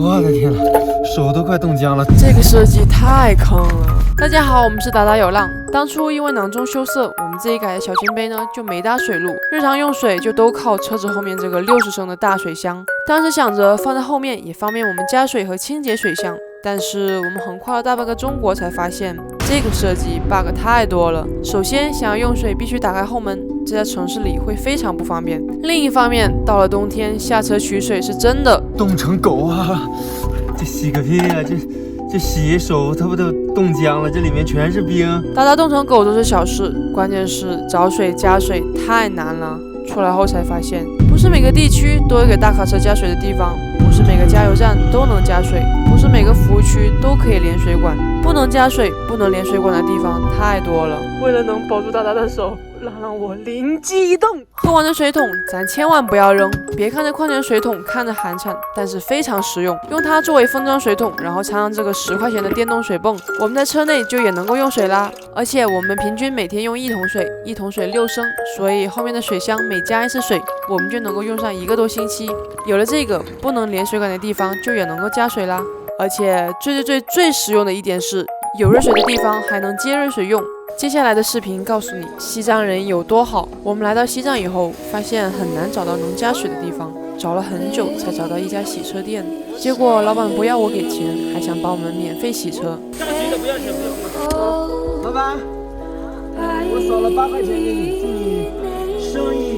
我的天呐，手都快冻僵了。这个设计太坑了。大家好，我们是达达有浪。当初因为囊中羞涩，我们自己改的小金杯呢就没搭水路，日常用水就都靠车子后面这个60升的大水箱。当时想着放在后面也方便我们加水和清洁水箱，但是我们横跨了大半个中国才发现这个设计 bug 太多了。首先，想要用水必须打开后门，这在城市里会非常不方便。另一方面，到了冬天下车取水是真的冻成狗啊！这洗个屁啊！这洗手它不都冻僵了？这里面全是冰。达达冻成狗都是小事，关键是找水加水太难了。出来后才发现，不是每个地区都有给大卡车加水的地方，不是每个加油站都能加水，不是每个服务区都可以连水管，不能加水、不能连水管的地方太多了。为了能保住达达的手，让我灵机一动，喝完的水桶咱千万不要扔。别看这矿泉水桶看着寒碜，但是非常实用，用它作为封装水桶，然后插上这个10块钱的电动水泵，我们在车内就也能够用水啦。而且我们平均每天用1桶水，1桶水6升，所以后面的水箱每加一次水，我们就能够用上1个多星期。有了这个，不能连水管的地方就也能够加水啦。而且最实用的一点是，有热水的地方还能接热水用。接下来的视频告诉你西藏人有多好。我们来到西藏以后，发现很难找到能加水的地方，找了很久才找到一家洗车店。结果老板不要我给钱，还想帮我们免费洗车。这么急的不要钱，不要。老板，我少了8块钱给你，祝你生意